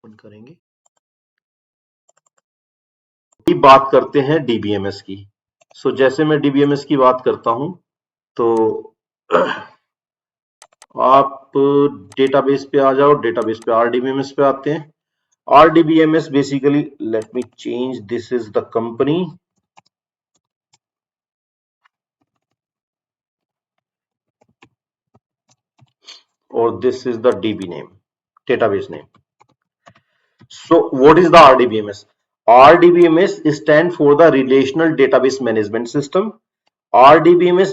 Open करेंगे, बात करते हैं डीबीएमएस की। जैसे मैं डीबीएमएस की बात करता हूं तो आप डेटाबेस पे आ जाओ, डेटाबेस पे आरडीबीएमएस पे आते हैं। RDBMS basically, let me change, this is the company और this is the DB name, database name. So what is the RDBMS? RDBMS stand for the Relational Database Management System. RDBMS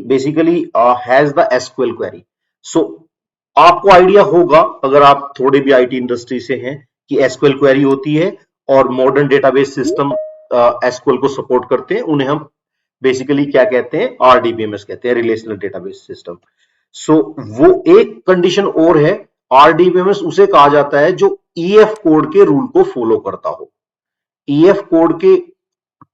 basically has the SQL query. So आपको idea होगा अगर आप थोड़े भी IT industry से हैं कि एसक्यूएल क्वेरी होती है और मॉडर्न डेटाबेस सिस्टम एसक्यूएल को सपोर्ट करते हैं, उन्हें हम बेसिकली क्या कहते हैं, आरडीबीएमएस कहते हैं, रिलेशनल डेटाबेस सिस्टम। सो वो एक कंडीशन और है, आरडीबीएमएस उसे कहा जाता है जो ईएफ कोड के रूल को फॉलो करता हो। ईएफ कोड के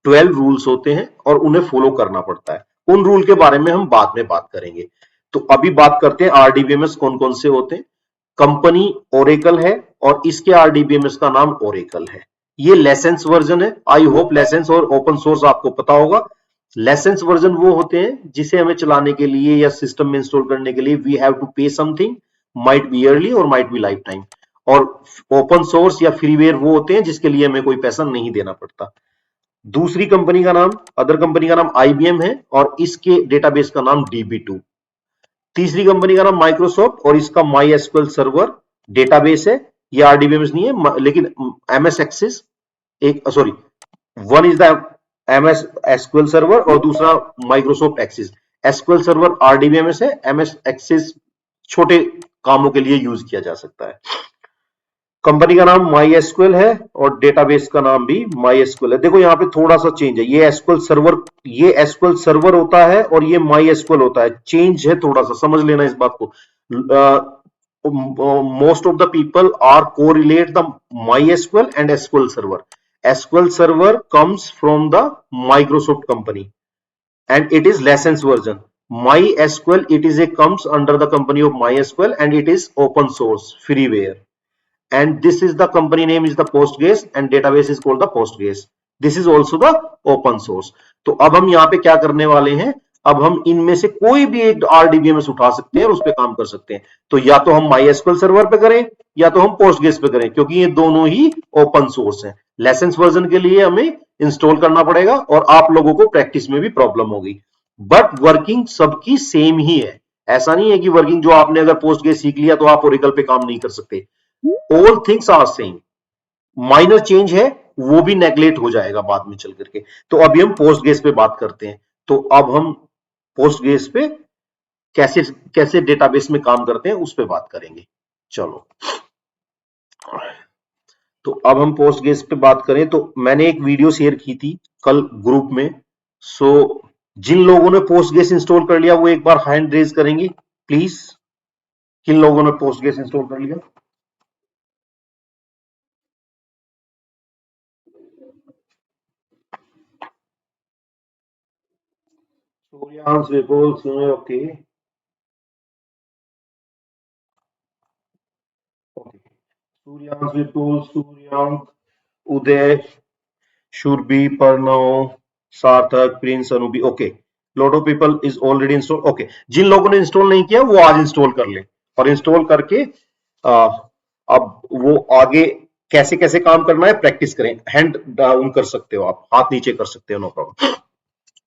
12 रूल्स होते हैं और उन्हें फॉलो करना पड़ता है। उन रूल के बारे में हम बाद में बात करेंगे। तो अभी बात करते हैं आरडीबीएमएस कौन कौन से होते हैं। कंपनी ओरेकल है और इसके आरडीबीएमएस का नाम ओरेकल है। ये लाइसेंस वर्जन है। आई होप लाइसेंस और ओपन सोर्स आपको पता होगा। लाइसेंस वर्जन वो होते हैं जिसे हमें चलाने के लिए या सिस्टम में इंस्टॉल करने के लिए वी हैव टू पे समथिंग, माइट बी ईयरली और माइट बी लाइफ टाइम। और ओपन सोर्स या फ्रीवेयर वो होते हैं जिसके लिए हमें कोई पैसा नहीं देना पड़ता। दूसरी कंपनी का नाम, अदर कंपनी का नाम आईबीएम है और इसके डेटाबेस का नाम DB2। तीसरी कंपनी का नाम माइक्रोसॉफ्ट और इसका माई एसक्यूएल सर्वर डेटाबेस है। ये आरडीबीएमएस नहीं है लेकिन एमएस एक्सेस, एक sorry, one is the MS SQL server और दूसरा Microsoft access. SQL server RDBMS है, एमएस एक्सेस छोटे कामों के लिए यूज किया जा सकता है। कंपनी का नाम माई एसक्यूएल है और डेटाबेस का नाम भी माई एसक्यूएल है। देखो यहाँ पे थोड़ा सा चेंज है, ये एसक्यूएल सर्वर होता है और ये माई एसक्यूएल होता है, चेंज है थोड़ा सा, समझ लेना इस बात को। Most of the people are correlate the MySQL and SQL server. SQL server comes from the Microsoft company and it is license version. MySQL, it is a comes under the company of MySQL and it is open source freeware. And this is the company name is the Postgres and database is called the Postgres. This is also the open source. तो अब हम यहाँ पे क्या करने वाले हैं, अब हम इनमें से कोई भी एक आरडीबीएमएस उठा सकते हैं और उस पर काम कर सकते हैं। तो या तो हम MySQL सर्वर पे करें या तो हम Postgres पे करें, क्योंकि ये दोनों ही ओपन सोर्स हैं। लाइसेंस वर्जन के लिए हमें इंस्टॉल करना पड़ेगा और आप लोगों को प्रैक्टिस में भी प्रॉब्लम होगी, बट वर्किंग सबकी सेम ही है। ऐसा नहीं है कि वर्किंग जो आपने अगर पोस्टग्रेस सीख लिया तो आप ओरेकल पे काम नहीं कर सकते। All things are same, minor change है वो भी नेगलेक्ट हो जाएगा बाद में चल करके। तो अभी हम पोस्टग्रेस पे बात करते हैं। तो अब हम पोस्टग्रेस पे कैसे कैसे डेटाबेस में काम करते हैं उस पे बात करेंगे। चलो, तो अब हम पोस्टग्रेस पे बात करें तो मैंने एक वीडियो शेयर की थी कल ग्रुप में। सो जिन लोगों ने पोस्टग्रेस इंस्टॉल कर लिया वो एक बार हैंड रेज करेंगे प्लीज। किन लोगों ने पोस्टग्रेस इंस्टॉल कर लिया? सूर्यांश, विपुल, सुनो, okay okay. Suryansh, Vipul, Suryansh, Uday, Surbhi, Pranav, Sarthak, Prince, Anupi, okay. Lot of people is already install, okay. जिन लोगों ने इंस्टॉल नहीं किया वो आज इंस्टॉल कर ले और इंस्टॉल करके अब वो आगे कैसे कैसे काम करना है प्रैक्टिस करें। हैंड डाउन कर सकते हो आप, हाथ नीचे कर सकते हो, नो प्रॉब्लम।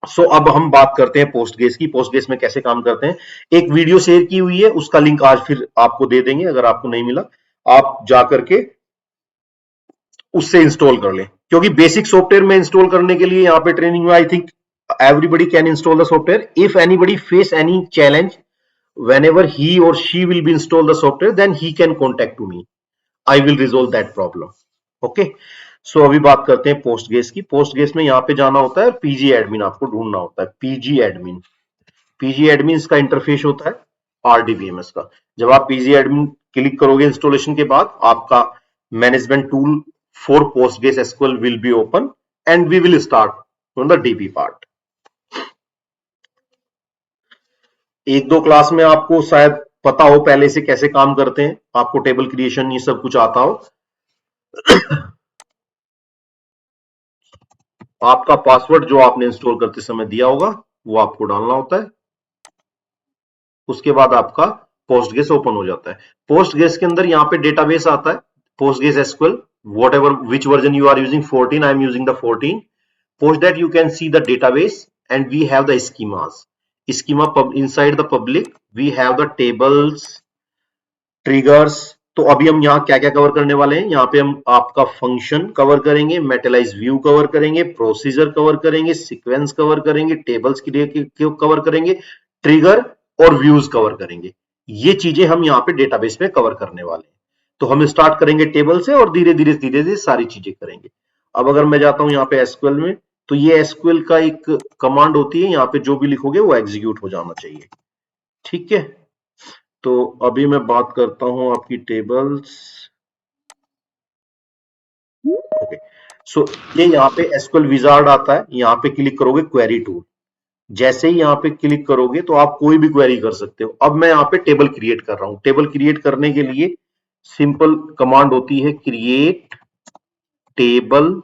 सो अब हम बात करते हैं पोस्टग्रेस की, पोस्टग्रेस में कैसे काम करते हैं। एक वीडियो शेयर की हुई है, उसका लिंक आज फिर आपको दे देंगे, अगर आपको नहीं मिला आप जाकर के उससे इंस्टॉल कर लें, क्योंकि बेसिक सॉफ्टवेयर में इंस्टॉल करने के लिए यहाँ पे ट्रेनिंग में I think everybody can install the software. If anybody face any challenge whenever he or she will be install the software, then he can contact to me. I will resolve that problem. Okay. So अभी बात करते हैं Postgres की। Postgres में यहाँ पे जाना होता है, पीजी एडमिन आपको ढूंढना होता है, पीजी एडमिन। पीजी एडमिन का इंटरफेस होता है आरडीबीएमएस का। जब आप पीजी एडमिन क्लिक करोगे इंस्टॉलेशन के बाद, आपका management tool for Postgres SQL will be open and we will start from the DB part. एक दो क्लास में आपको शायद पता हो पहले से कैसे काम करते हैं, आपको टेबल क्रिएशन ये सब कुछ आता हो। आपका पासवर्ड जो आपने इंस्टॉल करते समय दिया होगा वो आपको डालना होता है। उसके बाद आपका पोस्टग्रेस ओपन हो जाता है। पोस्टग्रेस के अंदर यहाँ पे डेटाबेस आता है, Postgres SQL, whatever which version you are using, 14, I am using the 14। Post that you can see the database and we have the schemas. Schema inside the public we have the tables, triggers. तो अभी हम यहाँ क्या क्या cover करने वाले हैं, यहाँ पे हम आपका फंक्शन कवर करेंगे, मेटलाइज व्यू कवर करेंगे, प्रोसीजर कवर करेंगे, सीक्वेंस कवर करेंगे, टेबल्स के लिए कवर करेंगे, ट्रिगर और व्यूज कवर करेंगे। ये चीजें हम यहाँ पे डेटाबेस में कवर करने वाले हैं। तो हम स्टार्ट करेंगे टेबल से और धीरे धीरे सारी चीजें करेंगे। अब अगर मैं जाता हूं यहाँ पे एसक्यूएल में, तो ये एसक्यूएल का एक कमांड होती है, यहाँ पे जो भी लिखोगे वो एग्जीक्यूट हो जाना चाहिए। ठीक है, तो अभी मैं बात करता हूं आपकी टेबल्स। ओके, सो ये यहाँ पे एसक्यूएल विजार्ड आता है, यहाँ पे क्लिक करोगे क्वेरी टूल। जैसे ही यहाँ पे क्लिक करोगे तो आप कोई भी क्वेरी कर सकते हो। अब मैं यहाँ पे टेबल क्रिएट कर रहा हूं। टेबल क्रिएट करने के लिए सिंपल कमांड होती है create table.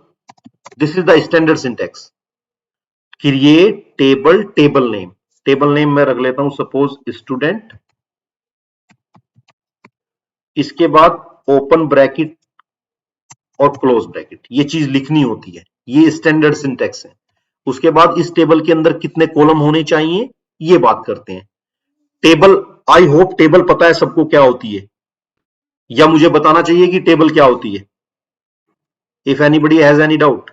This is the standard syntax. Create table, table name. Table name मैं रख लेता हूं सपोज स्टूडेंट। इसके बाद ओपन ब्रैकेट और क्लोज ब्रैकेट, ये चीज लिखनी होती है, ये स्टैंडर्ड सिंटेक्स है। उसके बाद इस टेबल के अंदर कितने कॉलम होने चाहिए ये बात करते हैं। टेबल, आई होप टेबल पता है सबको क्या होती है, या मुझे बताना चाहिए कि टेबल क्या होती है। If anybody has any doubt.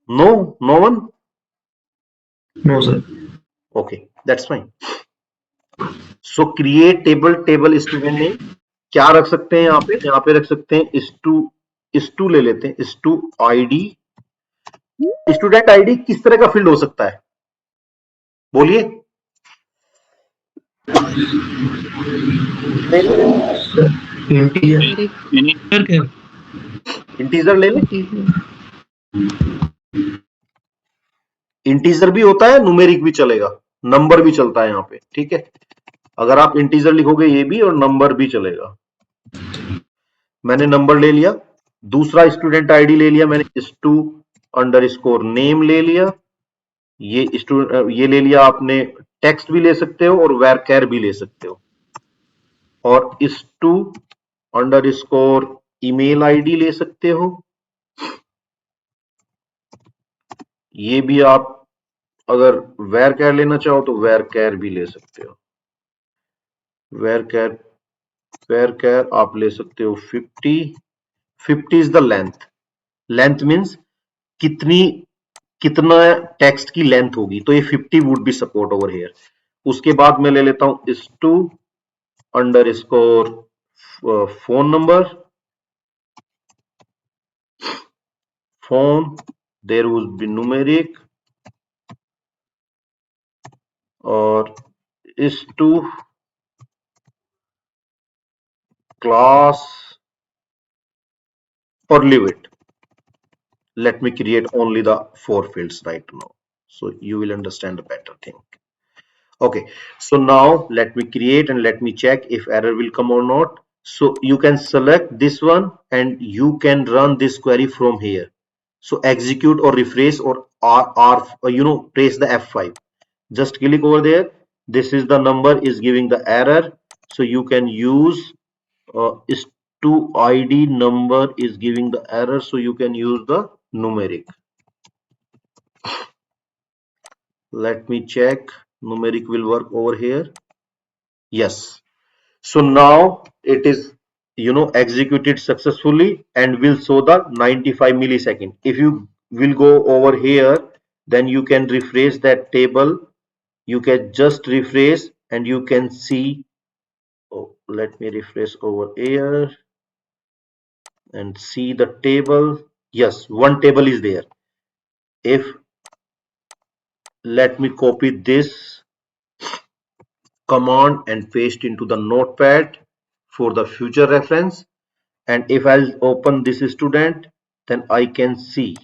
No, no one. No, sir. Okay, that's fine. So create table, table student name क्या रख सकते हैं यहाँ पे रख सकते हैं स्टू ले लेते हैं, स्टू आईडी। स्टूडेंट आईडी किस तरह का फील्ड हो सकता है, बोलिए। Integer. इंटीजर ले लें, इंटीजर भी होता है, न्यूमेरिक भी चलेगा, नंबर भी चलता है यहाँ पे। ठीक है, अगर आप इंटीजर लिखोगे ये भी, और नंबर भी चलेगा। मैंने नंबर ले लिया। दूसरा स्टूडेंट आईडी ले लिया मैंने, स्टू अंडर स्कोर नेम ले लिया। ये ले लिया आपने। टेक्स्ट भी ले सकते हो और वैरकैर भी ले सकते हो। और stu underscore email ID ले सकते हो। ये भी आप अगर वैरकैर लेना चाहो तो वैरकैर भी ले सकते हो। वैरकैर वैरकैर आप ले सकते हो 50। 50 is the length. Length means कितना टेक्स्ट की लेंथ होगी, तो ये 50 would be support over here. उसके बाद मैं ले लेता हूं to underscore phone number. Phone, there would be numeric, और इस to class, or leave it. Let me create only the 4 fields right now, so you will understand the better thing. Okay, so now let me create and let me check if error will come or not. So you can select this one and you can run this query from here. So execute or refresh or press the F5. Just click over there. This is the number is giving the error, so you can use is to ID number is giving the error, so you can use the numeric. Let me check, numeric will work over here. Yes, so now it is executed successfully and will show the 95 millisecond. If you will go over here, then you can refresh that table. You can just refresh and you can see. Oh, let me refresh over here and see the table. Yes, one table is there. If let me copy this command and paste into the notepad for the future reference, and if I'll open this student, then I can see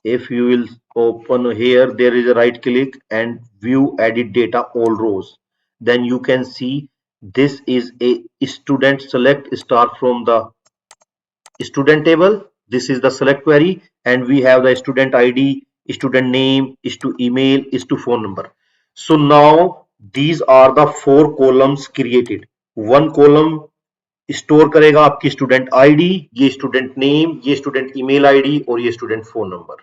if you will open here, there is a right click and view edit data all rows, then you can see this is a student. Select star from the student table. This is the select query, and we have the student id, student name, is to email, is to phone number. So now these are the 4 columns created. One column store करेगा आपकी student ID, ये student name, ये student email ID और ये student phone number.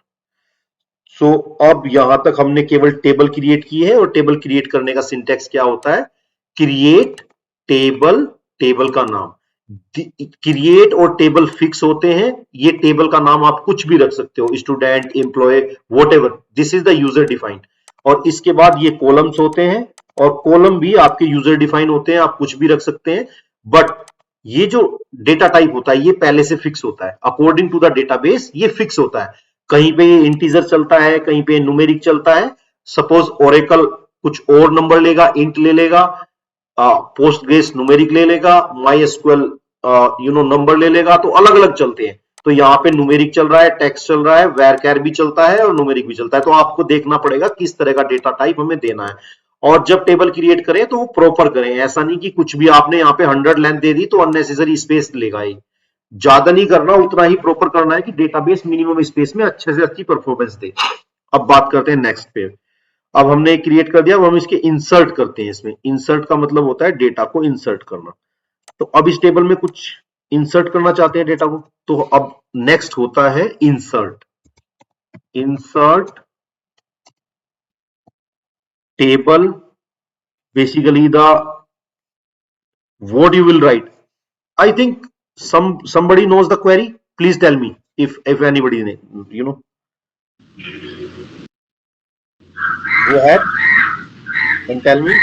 सो अब यहां तक हमने केवल टेबल क्रिएट की है, और टेबल क्रिएट करने का सिंटेक्स क्या होता है? क्रिएट टेबल, टेबल का नाम। क्रिएट और टेबल फिक्स होते हैं। ये टेबल का नाम आप कुछ भी रख सकते हो, student, employ, whatever, this is the user defined. और इसके बाद ये कॉलम्स होते हैं, और कॉलम भी आपके यूजर डिफाइन होते हैं, आप कुछ भी रख सकते हैं। बट ये जो डेटा टाइप होता है ये पहले से फिक्स होता है, अकॉर्डिंग टू द डेटाबेस ये फिक्स होता है। कहीं पे ये इंटीजर चलता है, कहीं पे न्यूमेरिक चलता है। सपोज ओरेकल कुछ और नंबर लेगा, इंट ले लेगा, पोस्टग्रेस न्यूमेरिक ले लेगा, माई एसक्यूएल नंबर ले लेगा, तो अलग अलग चलते हैं। तो यहाँ पे न्यूमेरिक चल रहा है, टेक्स्ट चल रहा है, वैरकैर भी चलता है और न्यूमेरिक भी चलता है। तो आपको देखना पड़ेगा किस तरह का डेटा टाइप हमें देना है। और जब टेबल क्रिएट करें तो वो प्रॉपर करें, ऐसा नहीं कि कुछ भी आपने यहाँ पे 100 लेंथ दे दी तो अननेसेसरी स्पेस लेगा ही। ज्यादा नहीं करना, उतना ही प्रॉपर करना है कि डेटाबेस मिनिमम स्पेस में अच्छे से अच्छी परफॉर्मेंस दे। अब बात करते हैं नेक्स्ट पे। अब हमने क्रिएट कर दिया, अब हम इसके इंसर्ट करते हैं। इसमें इंसर्ट का मतलब होता है डेटा को इंसर्ट करना। तो अब इस टेबल में कुछ इंसर्ट करना चाहते हैं डेटा को, तो अब नेक्स्ट होता है insert. Insert table, basically the what you will write. I think somebody knows the query. Please tell me if anybody know. Go ahead and tell me.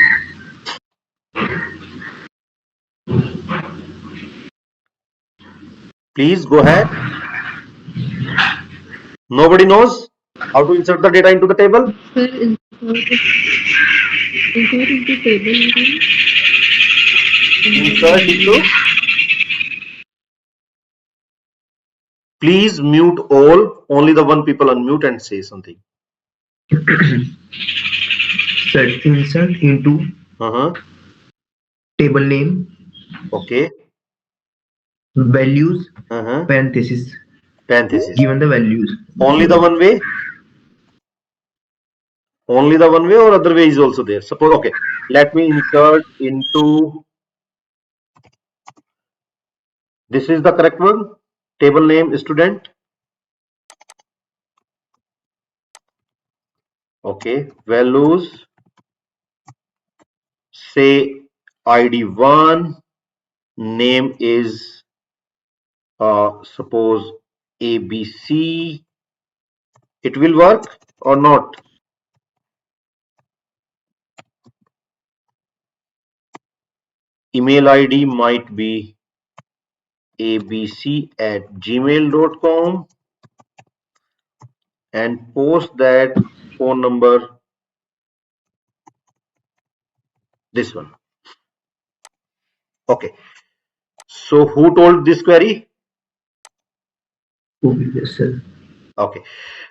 Please go ahead. Nobody knows how to insert the data into the table? Sir, insert into table name. Insert into. Please mute all. Only the one people unmute and say something. Set insert into table name. Okay. Values. Parenthesis. Parenthesis. Given the values. Only the one way. Only the one way, or other way is also there. Suppose, okay, let me insert into, this is the correct one, table name student. Okay, values, say id1, name is suppose abc. It will work or not? Email id might be abc@gmail.com, and post that phone number, this one. Okay, so who told this query? Yes, sir. Okay,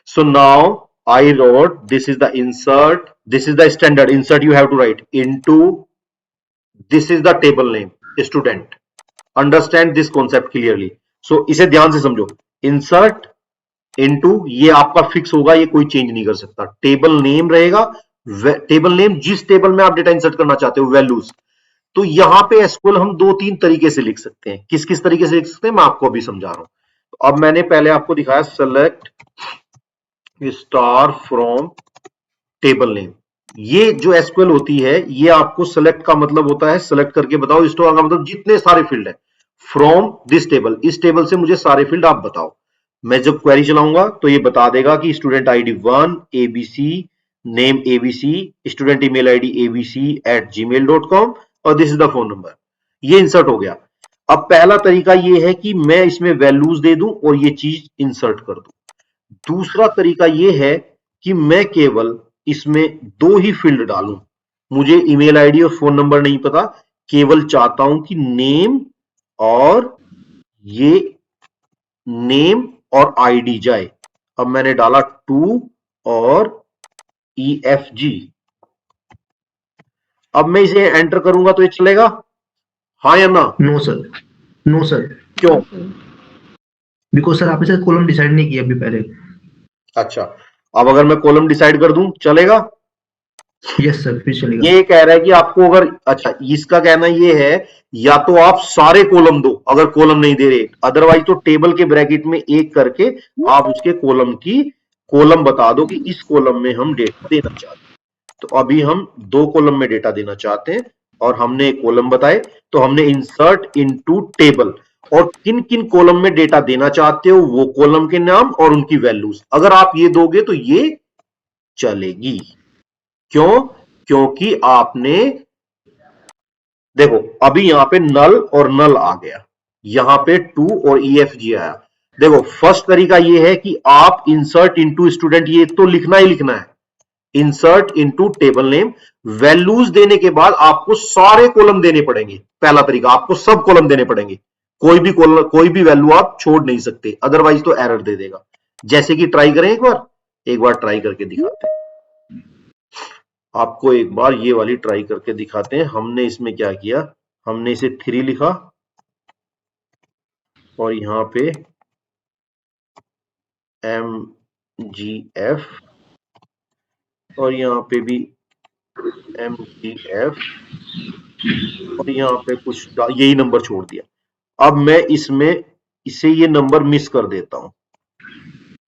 so now I wrote, this is the insert, this is the standard insert you have to write into, this is the table name student. Understand this concept clearly. So इसे ध्यान से समझो, insert into, ये आपका fix होगा, ये कोई change नहीं कर सकता। टेबल नेम रहेगा, टेबल नेम जिस टेबल में आप डेटा इंसर्ट करना चाहते हो, वैल्यूज। तो यहां पे एसक्यूएल हम 2-3 तरीके से लिख सकते हैं। किस किस तरीके से लिख सकते हैं मैं आपको अभी समझा रहा हूं। तो अब मैंने पहले आपको दिखाया select star from table name. ये जो एसक्यूएल होती है, ये आपको सेलेक्ट का मतलब होता है सेलेक्ट करके बताओ, स्टार का मतलब जितने सारे फील्ड है, फ्रॉम दिस टेबल, इस टेबल से मुझे सारे फील्ड आप बताओ। मैं जब क्वेरी चलाऊंगा तो ये बता देगा कि student ID 1 ABC, name ABC, student email ID abc@gmail.com, और this is the phone number. ये इंसर्ट हो गया। अब पहला तरीका ये है कि मैं इसमें वैल्यूज दे दूं और ये चीज इंसर्ट कर दूं। दूसरा तरीका ये है कि मैं केवल इसमें 2 ही फील्ड डालूं। मुझे ईमेल आईडी और फोन नंबर नहीं पता, केवल चाहता हूं कि नेम और ये नेम और आईडी जाए। अब मैंने डाला 2 और EFG। अब मैं इसे एंटर करूंगा तो ये चलेगा, हाँ या ना? नो सर, नो सर, क्यों? बिकॉज सर आपने सर कॉलम डिसाइड नहीं किया अभी पहले। अच्छा, अब अगर मैं कॉलम डिसाइड कर दूं चलेगा? यस सर, फिर चलेगा। ये कह रहा है कि आपको अगर, अच्छा इसका कहना ये है या तो आप सारे कॉलम दो अगर कॉलम नहीं दे रहे, अदरवाइज तो टेबल के ब्रैकेट में एक करके आप उसके कॉलम की कॉलम बता दो कि इस कॉलम में हम डेटा देना चाहते हैं। तो अभी हम 2 कॉलम में डेटा देना चाहते हैं और हमने एक कॉलम बताए, तो हमने इंसर्ट इनटू टेबल, और किन किन कॉलम में डेटा देना चाहते हो वो कॉलम के नाम और उनकी वैल्यूज अगर आप ये दोगे तो ये चलेगी। क्यों? क्योंकि आपने, देखो अभी यहां पे नल और नल आ गया, यहां पे 2 और EFG आया। देखो फर्स्ट तरीका ये है कि आप इंसर्ट इनटू स्टूडेंट ये तो लिखना ही लिखना है, insert into table name, values देने के बाद आपको सारे कॉलम देने पड़ेंगे। पहला तरीका, आपको सब कॉलम देने पड़ेंगे, कोई भी कॉलम कोई भी वैल्यू आप छोड़ नहीं सकते, अदरवाइज तो एरर दे देगा। जैसे कि ट्राई करें, एक बार ट्राई करके दिखाते हैं आपको, एक बार ये वाली ट्राई करके दिखाते हैं। हमने इसमें क्या किया, हमने इसे 3 लिखा और यहां पे MGF और यहां पे भी MGF और यहाँ पे कुछ यही नंबर छोड़ दिया। अब मैं इसमें इसे ये नंबर मिस कर देता हूं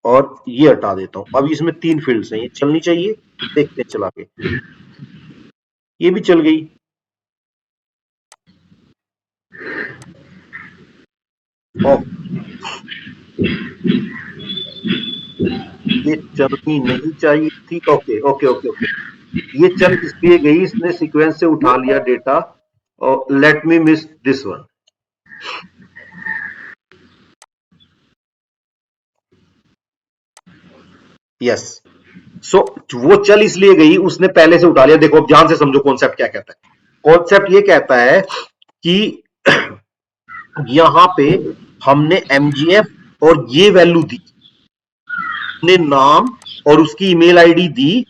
और ये हटा देता हूं। अब इसमें 3 फील्ड्स हैं, ये चलनी चाहिए, देखते हैं चला के, ये भी चल गई। और ये चलनी नहीं चाहिए थी। ओके ओके ओके ओके, ये चल इसलिए गई, इसने सीक्वेंस से उठा लिया डेटा, और let me miss this one. Yes, so वो चल इसलिए गई, उसने पहले से उठा लिया। देखो अब ध्यान से समझो कॉन्सेप्ट क्या कहता है। कॉन्सेप्ट ये कहता है कि यहां पे हमने MGF और ये वैल्यू दी, ने नाम और उसकी ईमेल आईडी दी,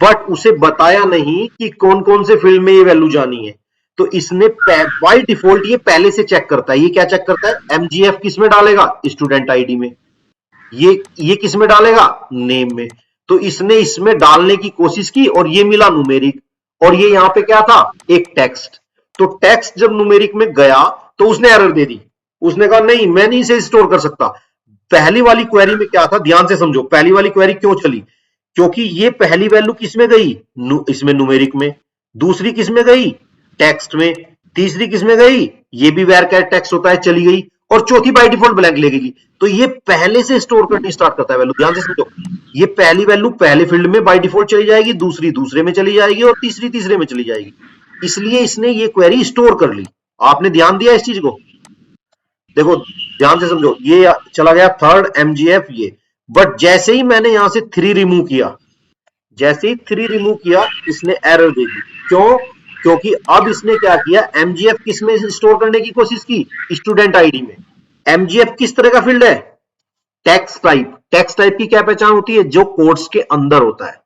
बट उसे बताया नहीं कि कौन कौन से फील्ड में ये वैल्यू जानी है। तो इसने बाय डिफॉल्ट ये पहले से चेक करता है। ये क्या चेक करता है, MGF किस में डालेगा, स्टूडेंट आईडी में, ये किस में डालेगा, नेम में। तो इसने इसमें डालने की कोशिश की और ये मिला न्यूमेरिक, और ये यहां पे क्या था, एक टेक्स्ट। तो टेक्स्ट जब न्यूमेरिक में गया तो उसने एरर दे दी, उसने कहा नहीं मैं नहीं इसे स्टोर कर सकता। पहली वाली क्वेरी में क्या था, ध्यान से समझो, पहली वाली क्वेरी क्यों चली, क्योंकि ये पहली वैल्यू किस में गई, इसमें न्यूमेरिक में, दूसरी किस में गई, टेक्स्ट में, तीसरी किस में गई, ये भी वेर कैट टेक्स्ट होता है, चली गई, और चौथी बाय डिफॉल्ट ब्लैंक ले गई। तो ये पहले से स्टोर करनी स्टार्ट करता है वैल्यू, ध्यान से समझो। ये पहली वैल्यू पहले फील्ड में बाय डिफॉल्ट चली जाएगी, दूसरी दूसरे में चली जाएगी और तीसरी तीसरे में चली जाएगी। इसलिए इसने ये क्वेरी स्टोर कर ली। आपने ध्यान दिया इस चीज को, देखो ध्यान से समझो, ये चला गया थर्ड MGF ये, बट जैसे ही मैंने यहां से 3 रिमूव किया, जैसे ही 3 रिमूव किया इसने एरर दे दी। क्यों? क्योंकि अब इसने क्या किया, MGF किस में स्टोर करने की कोशिश की, स्टूडेंट आईडी में। MGF किस तरह का फील्ड है, टेक्स्ट टाइप। टेक्स्ट टाइप की क्या पहचान होती है, जो कोट्स के अंदर होता है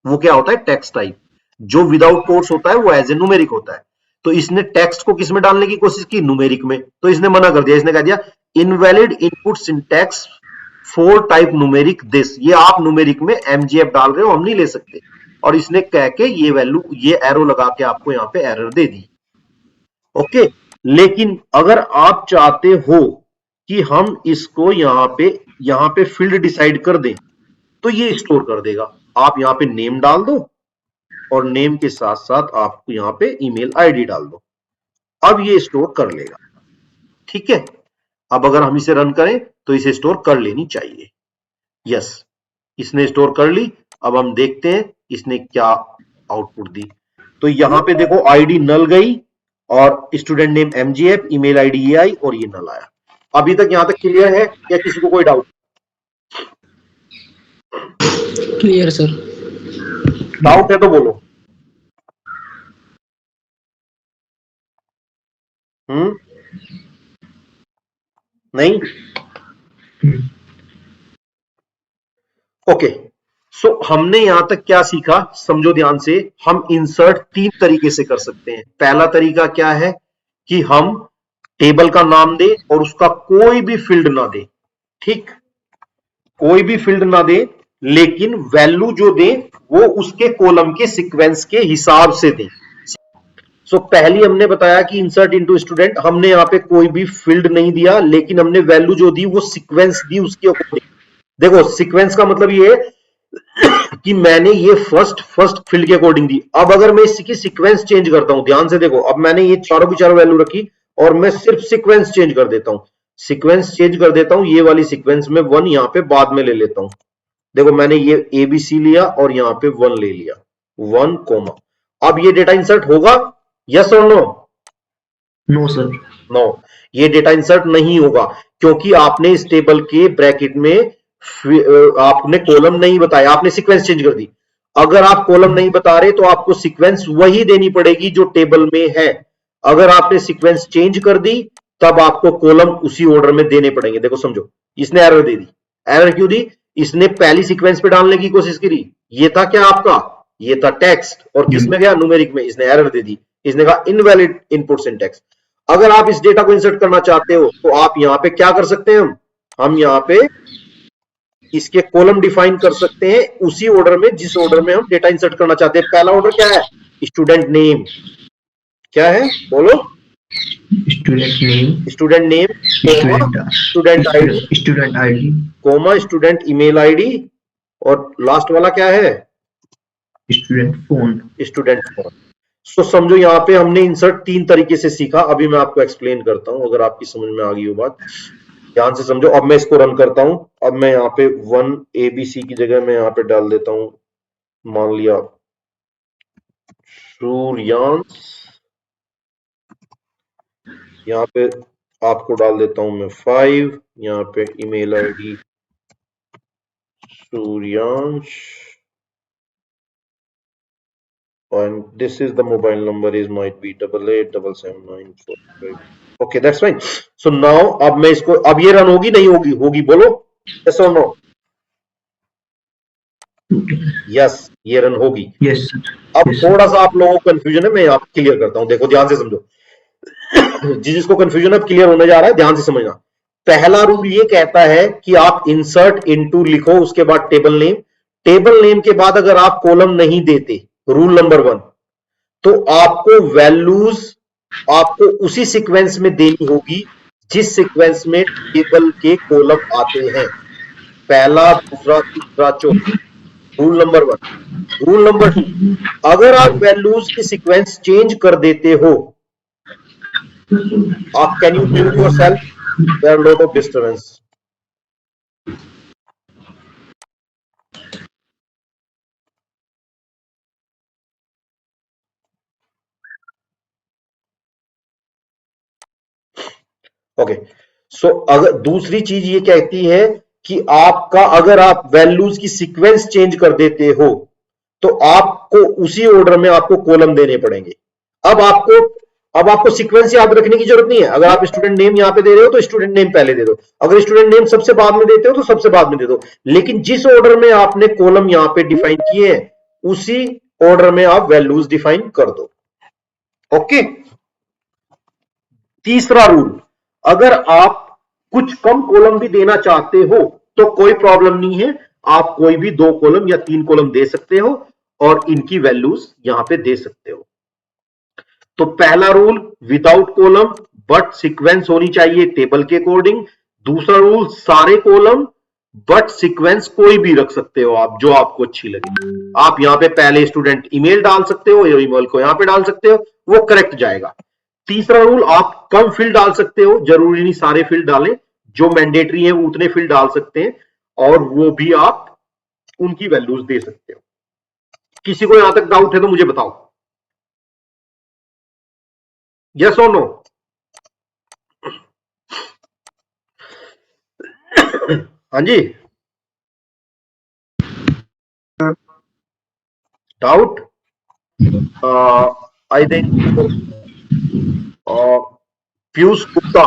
वो क्या होता है, टेक्स्ट टाइप। जो विदाउट कोट्स होता है वो एज ए न्यूमेरिक होता है। तो इसने टेक्स्ट को किस में डालने की कोशिश की, न्यूमेरिक में। तो इसने मना कर दिया, इसने कह दिया invalid input syntax four type numeric this, ये आप न्यूमेरिक में MGF डाल रहे हो, हम नहीं ले सकते। और इसने कह के ये वैल्यू, ये एरो लगा के आपको यहां पे एरर दे दी। ओके, लेकिन अगर आप चाहते हो कि हम इसको यहां पे फील्ड डिसाइड कर दें, तो ये स्टोर कर देगा। आप यहां पे नेम डाल दो और नेम के साथ साथ आप यहां पे ईमेल आईडी डाल दो, अब ये स्टोर कर लेगा। ठीक है, अब अगर हम इसे रन करें तो इसे स्टोर कर लेनी चाहिए। यस, इसने स्टोर कर ली। अब हम देखते हैं इसने क्या आउटपुट दी। तो यहां पे देखो आईडी नल गई और student name MGF, email ID ये आई और ये नल आया। अभी तक यहां तक क्लियर है या किसी को कोई डाउट? Clear sir. डाउट है तो बोलो। नहीं? ओके, सो हमने यहां तक क्या सीखा, समझो ध्यान से। हम इंसर्ट 3 तरीके से कर सकते हैं। पहला तरीका क्या है कि हम टेबल का नाम दे और उसका कोई भी फील्ड ना दे, ठीक, कोई भी फील्ड ना दे, लेकिन वैल्यू जो दे वो उसके कॉलम के सीक्वेंस के हिसाब से दे। सो पहली हमने बताया कि इंसर्ट इनटू स्टूडेंट, हमने यहाँ पे कोई भी फील्ड नहीं दिया, लेकिन हमने वैल्यू जो दी वो सीक्वेंस दी उसके अकॉर्डिंग। देखो सीक्वेंस का मतलब ये कि मैंने ये फर्स्ट फील्ड के अकॉर्डिंग दी। अब अगर मैं इसकी सीक्वेंस चेंज करता हूं, ध्यान से देखो, अब मैंने ये चारों की चारों वैल्यू रखी और मैं सिर्फ सीक्वेंस चेंज कर देता हूं, सीक्वेंस चेंज कर देता हूं, ये वाली सीक्वेंस में 1 यहां पे बाद में ले लेता हूं। देखो मैंने ये एबीसी लिया और यहां पे 1 ले लिया, 1 कोमा। अब ये डेटा इंसर्ट होगा, यस और नो? No sir. नो, ये डेटा इंसर्ट नहीं होगा, क्योंकि आपने इस टेबल के ब्रैकेट में आपने कॉलम नहीं बताया, आपने सीक्वेंस चेंज कर दी। अगर आप कॉलम नहीं बता रहे तो आपको सीक्वेंस वही देनी पड़ेगी जो टेबल में है। अगर आपने सीक्वेंस चेंज कर दी तब आपको कॉलम उसी ऑर्डर में देने पड़ेंगे। देखो समझो, इसने एरर दे दी। एरर क्यों दी? इसने पहली सीक्वेंस पे डालने की कोशिश करी, ये था क्या आपका, ये था टेक्स्ट, और किसमें गया, न्यूमेरिक में। इसने एरर दे दी, इसने कहा इनवैलिड इनपुट सिंटैक्स। अगर आप इस डेटा को इंसर्ट करना चाहते हो तो आप यहां पे क्या कर सकते हैं, हम यहां पे इसके कॉलम डिफाइन कर सकते हैं उसी ऑर्डर में जिस ऑर्डर में हम डेटा इंसर्ट करना चाहते हैं। पहला ऑर्डर क्या है, स्टूडेंट नेम, क्या है बोलो, student name, student name comma student ID, student ID, comma student email ID, और लास्ट वाला क्या है, student phone. Student phone. So समझो यहाँ पे हमने इंसर्ट 3 तरीके से सीखा। अभी मैं आपको एक्सप्लेन करता हूं, अगर आपकी समझ में आ गई हो बात, ध्यान से समझो। अब मैं इसको रन करता हूं। अब मैं यहाँ पे 1 ABC की जगह मैं यहाँ पे डाल देता हूं, मान लिया सूर्यांश, यहाँ पे आपको डाल देता हूं मैं 5, यहाँ पे email ID Suryansh, and this is the mobile number is might be 88777945. Okay, that's fine. So now अब मैं इसको, अब ये रन होगी नहीं होगी, होगी बोलो, yes or no? यस, ये रन होगी। Yes sir. अब थोड़ा सा आप लोगों को कंफ्यूजन है, मैं आप क्लियर करता हूं। देखो ध्यान से समझो, जिसको कंफ्यूजन अब क्लियर होने जा रहा है, ध्यान से समझना। पहला रूल ये कहता है कि आप इंसर्ट इनटू लिखो, उसके बाद टेबल नेम, टेबल नेम के बाद अगर आप कॉलम नहीं देते, रूल नंबर 1, तो आपको वैल्यूज आपको उसी सीक्वेंस में देनी होगी जिस सीक्वेंस में टेबल के कॉलम आते हैं, पहला दूसरा तीसरा चौथा। Rule number 1। रूल नंबर 2, अगर आप वैल्यूज की सीक्वेंस चेंज कर देते हो, आप can you mute yourself, there are lot of disturbance. Okay, so अगर दूसरी चीज ये कहती है कि आपका अगर आप वैल्यूज की सीक्वेंस चेंज कर देते हो तो आपको उसी ऑर्डर में आपको कॉलम देने पड़ेंगे। अब आपको सीक्वेंस याद रखने की जरूरत नहीं है। अगर आप स्टूडेंट नेम यहां पे दे रहे हो तो स्टूडेंट नेम पहले दे दो, अगर स्टूडेंट नेम सबसे बाद में देते हो तो सबसे बाद में दे दो, लेकिन जिस ऑर्डर में आपने कॉलम यहां पे डिफाइन किए हैं उसी ऑर्डर में आप वैल्यूज डिफाइन कर दो। ओके, तीसरा रूल, अगर आप कुछ कम कॉलम भी देना चाहते हो तो कोई प्रॉब्लम नहीं है, आप कोई भी 2 कॉलम या 3 कॉलम दे सकते हो और इनकी वैल्यूज यहां पे दे सकते हो। तो पहला rule, without column but sequence होनी चाहिए टेबल के अकॉर्डिंग। दूसरा रूल, सारे कॉलम बट सीक्वेंस कोई भी रख सकते हो आप, जो आपको अच्छी लगे। आप यहां पे पहले स्टूडेंट ईमेल डाल सकते हो या ईमेल को यहां पे डाल सकते हो, वो करेक्ट जाएगा। तीसरा रूल, आप कम फील्ड डाल सकते हो, जरूरी नहीं सारे फील्ड डालें, जो मैंडेटरी है वो उतने फील्ड डाल सकते हैं और वो भी आप उनकी वैल्यूज दे सकते हो। किसी को यहां तक डाउट है तो मुझे बताओ, यस और नो? हाँ जी, doubt? I think Piyush Gupta,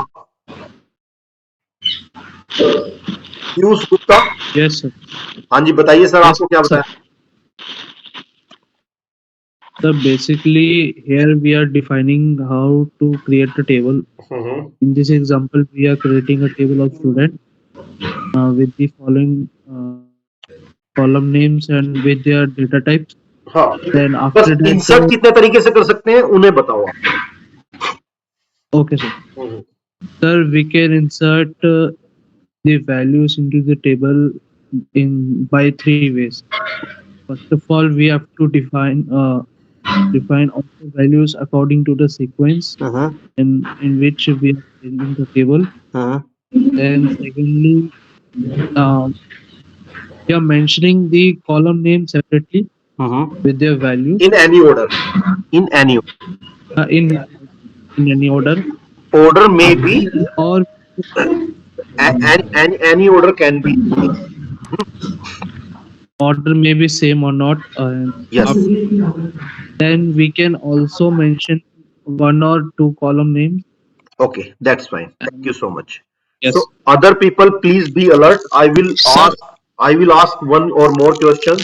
Piyush Gupta, Yes, sir. हाँ जी बताइए सर, Yes, आपको क्या sir. बताया? So basically, here we are defining how to create a table. Hmm, In this example, we are creating a table of student with the following column names and with their data types. हाँ, Then बस after that, insert कितने तरीके से कर सकते हैं उन्हें बताओ आप। okay, sir. Sir, we can insert the values into the table in by 3 ways. First of all, we have to define all the values according to the sequence hmm, in which we are changing the table. Hmm, Then secondly, we are mentioning the column name separately with their values in any order, in any in any order, order may be, or any order can be, order may be same or not. yes, Then we can also mention one or two column names. okay, that's fine, thank you And so much. yes, So other people please be alert, Sir, I will ask one or more questions,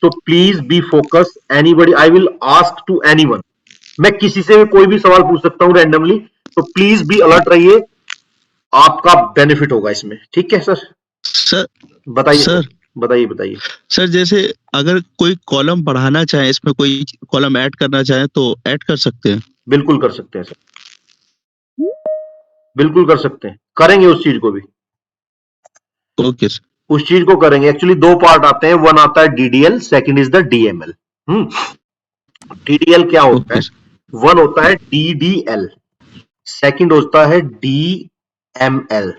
so please be focused, anybody, I will ask to anyone, मैं किसी से भी कोई भी सवाल पूछ सकता हूँ रैंडमली, तो प्लीज बी अलर्ट रहिए, आपका बेनिफिट होगा इसमें, ठीक है सर? सर बताइए सर, सर बताइए बताइए। सर जैसे अगर कोई कॉलम बढ़ाना चाहे, इसमें कोई कॉलम ऐड करना चाहे तो ऐड कर सकते हैं? बिल्कुल कर सकते हैं सर, बिल्कुल कर सकते हैं, करेंगे उस चीज को भी, ओके सर। उस चीज को करेंगे। एक्चुअली दो पार्ट आते हैं, वन आता है DDL, second is the DML. DDL क्या होता है? Okay sir. वन होता है डीडीएल, सेकंड होता है डीएमएल।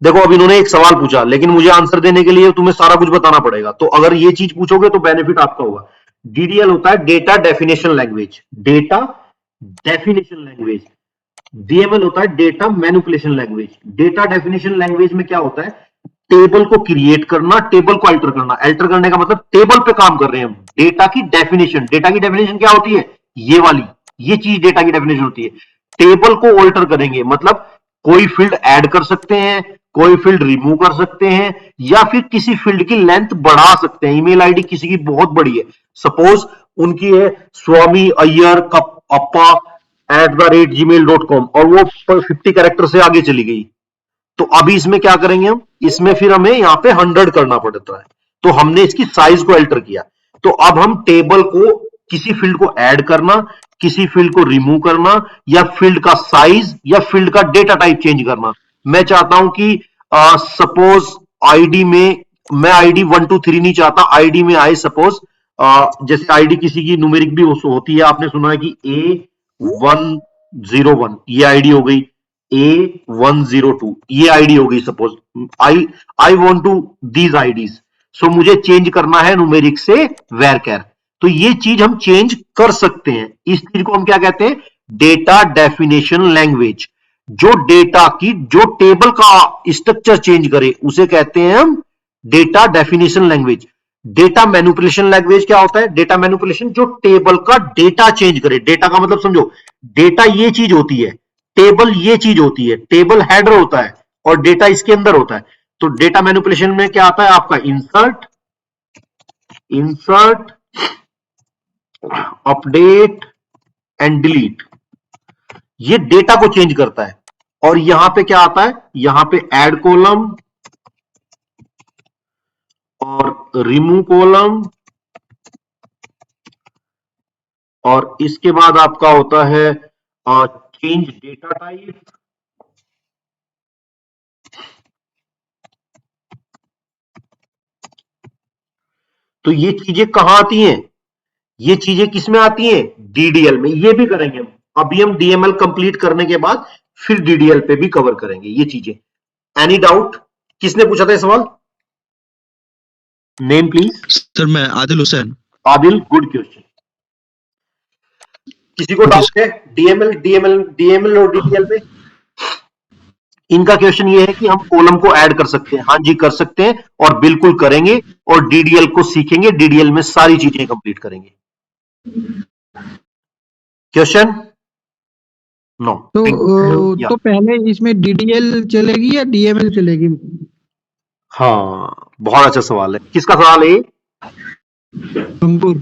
देखो अब इन्होंने एक सवाल पूछा, लेकिन मुझे आंसर देने के लिए तुम्हें सारा कुछ बताना पड़ेगा, तो अगर ये चीज पूछोगे तो बेनिफिट आपका होगा। डीडीएल होता है data definition language, data definition language. DML होता है data manipulation language. Data definition language में क्या होता है? टेबल को क्रिएट करना, टेबल को अल्टर करना। अल्टर करने का मतलब टेबल पे काम कर रहे हैं हम। डेटा की डेफिनेशन, डेटा की डेफिनेशन क्या होती है? ये वाली, ये चीज डेटा की डेफिनेशन होती है। टेबल को ऑल्टर करेंगे मतलब कोई फील्ड ऐड कर सकते हैं, कोई फील्ड रिमूव कर सकते हैं, या फिर किसी फील्ड की लेंथ बढ़ा सकते हैं। ईमेल आईडी किसी की बहुत बड़ी है, सपोज उनकी है स्वामी अय्यर अप्पा @gmail.com और वो 50 कैरेक्टर से आगे चली गई, तो अभी इसमें क्या करेंगे हम? इसमें फिर हमें यहाँ पे 100 करना पड़ता है, तो हमने इसकी साइज को अल्टर किया। तो अब हम टेबल को, किसी फील्ड को ऐड करना, किसी फील्ड को रिमूव करना, या फील्ड का साइज या फील्ड का डेटा टाइप चेंज करना। मैं चाहता हूं कि सपोज आईडी में, मैं आईडी 123 नहीं चाहता, आईडी में आए सपोज जैसे आईडी किसी की न्यूमेरिक भी होती है, आपने सुना है कि A101 ये आईडी हो गई, A102 ये आईडी हो गई। Suppose I want to these IDs, so मुझे चेंज करना है न्यूमेरिक से वेरकैर, तो ये चीज हम चेंज कर सकते हैं। इस चीज को हम क्या कहते हैं? Data definition language. जो डेटा की, जो टेबल का स्ट्रक्चर चेंज करे उसे कहते हैं हम data definition language. Data manipulation language क्या होता है? डेटा मैनिपुलेशन जो टेबल का डेटा चेंज करे। डेटा का मतलब समझो, डेटा ये चीज होती है, टेबल ये चीज होती है, टेबल हेडर होता है और डेटा इसके अंदर होता है। तो डेटा मैनिपुलेशन में क्या आता है आपका? Insert, insert, update and delete, ये डेटा को चेंज करता है। और यहां पे क्या आता है? यहां पे ऐड कॉलम और रिमूव कॉलम, और इसके बाद आपका होता है चेंज डेटा टाइप। तो ये चीजें कहां आती हैं? ये चीजें किसमें आती हैं? डीडीएल में। ये भी करेंगे हम, अभी हम डीएमएल कंप्लीट करने के बाद फिर डीडीएल पे भी कवर करेंगे ये चीजें। Any doubt? किसने पूछा था ये सवाल? Name please. सर मैं आदिल हुसैन। Adil, good question. किसी को डाउट है डीएमएल और डीडीएल में? इनका क्वेश्चन ये है कि हम कॉलम को ऐड कर सकते हैं। हाँ जी कर सकते हैं, और बिल्कुल करेंगे, और डीडीएल को सीखेंगे, डीडीएल में सारी चीजें कंप्लीट करेंगे। क्वेश्चन? नो। तो पहले इसमें डीडीएल चलेगी या डीएमएल चलेगी? हाँ, बहुत अच्छा सवाल है। किसका सवाल है? अंकुर।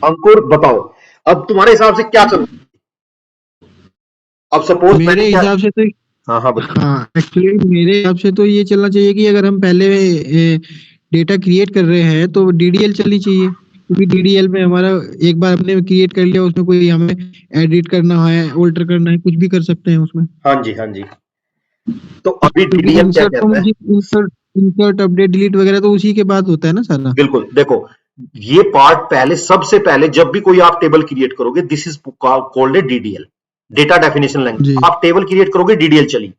अंकुर, बताओ अब तुम्हारे हिसाब से क्या चल, अब सपोज मेरे मैंने क्या, हिसाब से तो हाँ हाँ बताओ। हाँ, एक्चुअली मेरे हिसाब से तो ये चलना चाहिए कि अगर हम पहले डेटा क्रिएट कर रहे हैं तो डीडीएल चलनी चाहिए, क्योंकि डीडीएल में हमारा एक बार हमने क्रिएट कर लिया, उसमें कोई हमें एडिट करना है, ऑल्टर करना है, कुछ भी कर सकते हैं उसमें। हाँ जी, हाँ जी। तो अभी क्योंकि डीडीएल क्या इंसर्ट तो कहता है? मुझे इंसर्ट अपडेट डिलीट वगैरह तो उसी के बाद होता है ना सारा। बिल्कुल, देखो ये पार्ट पहले, सबसे पहले जब भी कोई आप टेबल क्रिएट करोगे, this is called a DDL, data definition language. जी आप टेबल क्रिएट करोगे, डीडीएल चली,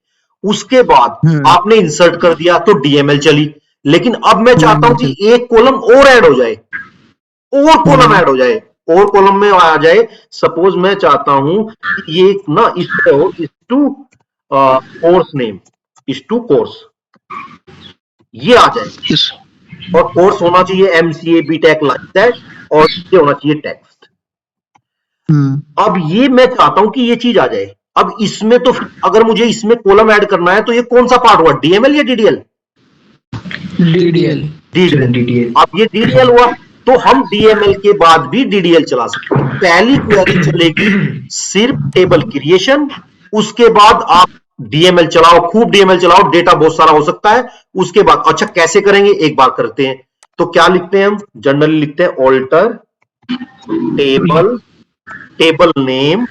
उसके बाद हाँ, आपने इंसर्ट कर दिया तो डीएमएल चली। लेकिन अब मैं चाहता हूं डीएमएल चल। कि एक कॉलम और ऐड हो जाए, और कॉलम ऐड हो जाए, और कॉलम में आ जाए। सपोज मैं चाहता हूं कि ये ना इस टू कोर्स नेम, इस टू कोर्स, ये आ जाए। इस और कोर्स होना चाहिए एमसीए बीटेक लाइक दैट, और ये होना चाहिए टेक्स्ट। अब ये मैं चाहता हूं कि ये चीज आ जाए। अब इसमें तो अगर मुझे इसमें कॉलम ऐड करना है तो ये कौन सा पार्ट हुआ, डीएमएल या डीडीएल? डीडीएल। डीडीएल। डीडीएल। अब ये डीडीएल हुआ तो हम डीएमएल के बाद भी डीडीएल चला सकते हैं। पहली क्वेरी चलेगी सिर्फ टेबल क्रिएशन, उसके बाद आप डीएमएल चलाओ, खूब डीएमएल चलाओ, डेटा बहुत सारा हो सकता है। उसके बाद अच्छा कैसे करेंगे, एक बार करते हैं। तो क्या लिखते हैं हम? जनरली लिखते हैं alter table, table name